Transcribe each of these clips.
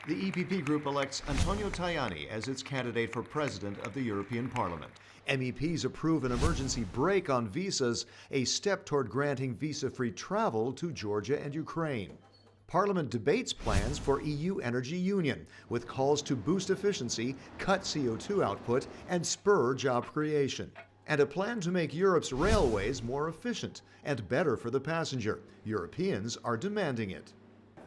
The EPP Group elects Antonio Tajani as its candidate for President of the European Parliament. MEPs approve an emergency break on visas, a step toward granting visa-free travel to Georgia and Ukraine. Parliament debates plans for EU energy union, with calls to boost efficiency, cut CO2 output, and spur job creation. And a plan to make Europe's railways more efficient and better for the passenger. Europeans are demanding it.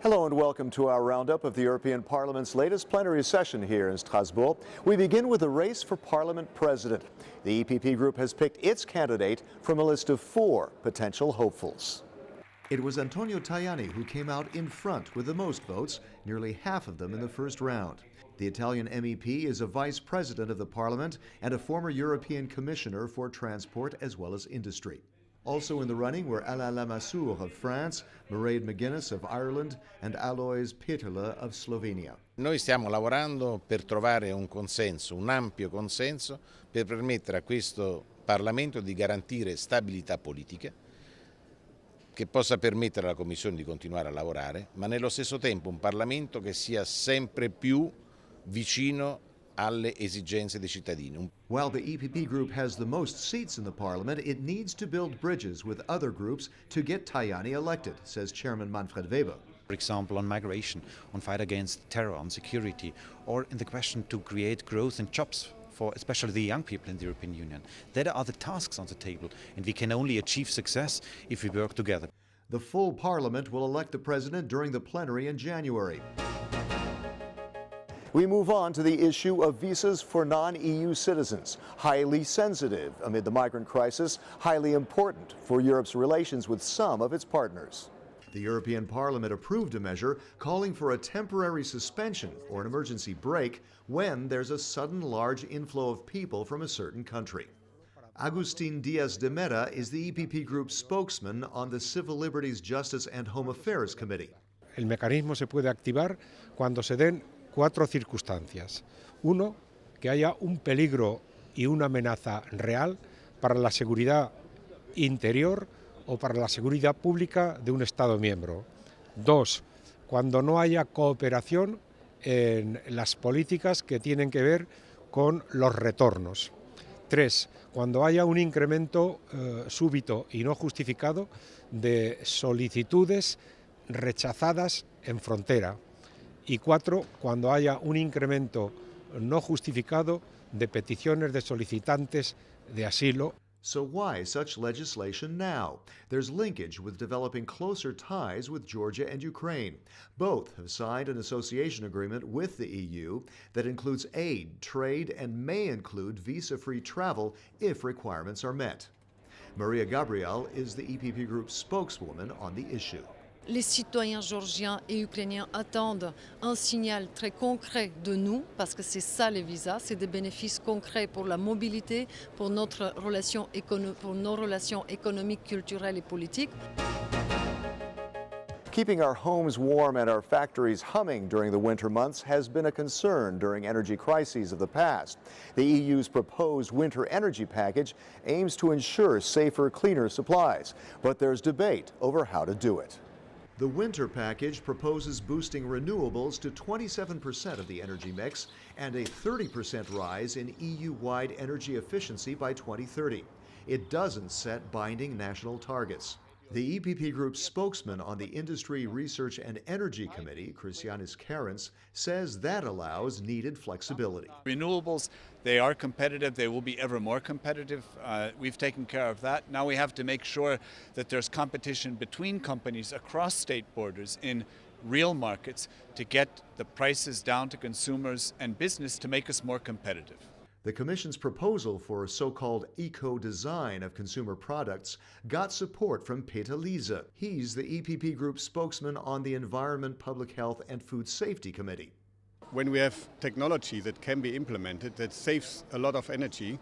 Hello and welcome to our roundup of the European Parliament's latest plenary session here in Strasbourg. We begin with the race for Parliament President. The EPP Group has picked its candidate from a list of 4 potential hopefuls. It was Antonio Tajani who came out in front with the most votes, nearly half of them in the first round. The Italian MEP is a vice president of the Parliament and a former European Commissioner for Transport as well as Industry. Also in the running were Alain Lamassoure of France, Mairead McGuinness of Ireland, and Alois Peterle of Slovenia. Noi stiamo lavorando per trovare un consenso, un ampio consenso, per permettere a questo Parlamento di garantire stabilità politica, che possa permettere alla Commissione di continuare a lavorare, ma nello stesso tempo un Parlamento che sia sempre più vicino alle esigenze dei cittadini. While the EPP Group has the most seats in the Parliament, it needs to build bridges with other groups to get Tajani elected, says Chairman Manfred Weber. For example, on migration, on fight against terror, on security, or in the question to create growth and jobs for especially the young people in the European Union. That are the tasks on the table, and we can only achieve success if we work together. The full Parliament will elect the President during the plenary in January. We move on to the issue of visas for non-EU citizens. Highly sensitive amid the migrant crisis, highly important for Europe's relations with some of its partners. The European Parliament approved a measure calling for a temporary suspension or an emergency break when there's a sudden large inflow of people from a certain country. Agustin Diaz de Mera is the EPP Group spokesman on the Civil Liberties, Justice and Home Affairs Committee. El mecanismo se puede activar cuando se den 4 circunstancias. 1, que haya un peligro y una amenaza real para la seguridad interior o para la seguridad pública de un Estado miembro. 2, cuando no haya cooperación en las políticas que tienen que ver con los retornos. 3, cuando haya un incremento súbito y no justificado de solicitudes rechazadas en frontera. Y 4, cuando haya un incremento no justificado de peticiones de solicitantes de asilo. So why such legislation now? There's linkage with developing closer ties with Georgia and Ukraine. Both have signed an association agreement with the EU that includes aid, trade, and may include visa-free travel if requirements are met. Maria Gabriel is the EPP Group's spokeswoman on the issue. Les citoyens georgiens et ukrainiens attendent un signal très concret de nous, parce que c'est ça les visas, c'est des bénéfices concrets pour la mobilité, pour nos relations économiques, culturelles et politiques. Keeping our homes warm and our factories humming during the winter months has been a concern during energy crises of the past. The EU's proposed winter energy package aims to ensure safer, cleaner supplies, but there's debate over how to do it. The winter package proposes boosting renewables to 27% of the energy mix and a 30% rise in EU-wide energy efficiency by 2030. It doesn't set binding national targets. The EPP Group's spokesman on the Industry, Research and Energy Committee, Christianis Karins, says that allows needed flexibility. Renewables, they are competitive. They will be ever more competitive. We've taken care of that. Now we have to make sure that there's competition between companies across state borders in real markets to get the prices down to consumers and business to make us more competitive. The Commission's proposal for a so-called eco-design of consumer products got support from Peter Liese. He's the EPP Group spokesman on the Environment, Public Health and Food Safety Committee. When we have technology that can be implemented that saves a lot of energy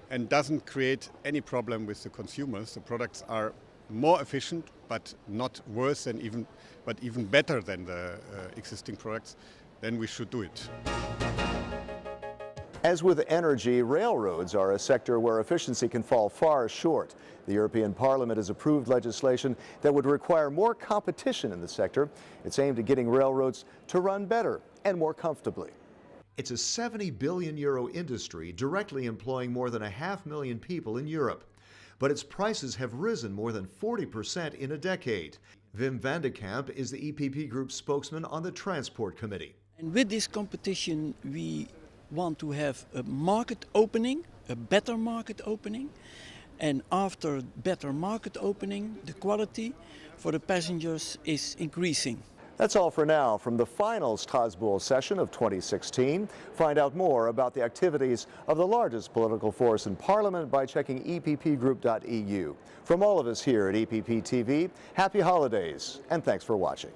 and doesn't create any problem with the consumers, the products are more efficient but not worse than even better than the existing products, then we should do it. As with energy, railroads are a sector where efficiency can fall far short. The European Parliament has approved legislation that would require more competition in the sector. It's aimed at getting railroads to run better and more comfortably. It's a 70 billion euro industry directly employing more than 500,000 people in Europe. But its prices have risen more than 40% in a decade. Wim van de Kamp is the EPP Group spokesman on the Transport Committee. And with this competition, we want to have a market opening, a better market opening. And after better market opening, the quality for the passengers is increasing. That's all for now from the final Strasbourg session of 2016. Find out more about the activities of the largest political force in Parliament by checking eppgroup.eu. From all of us here at EPP TV, happy holidays and thanks for watching.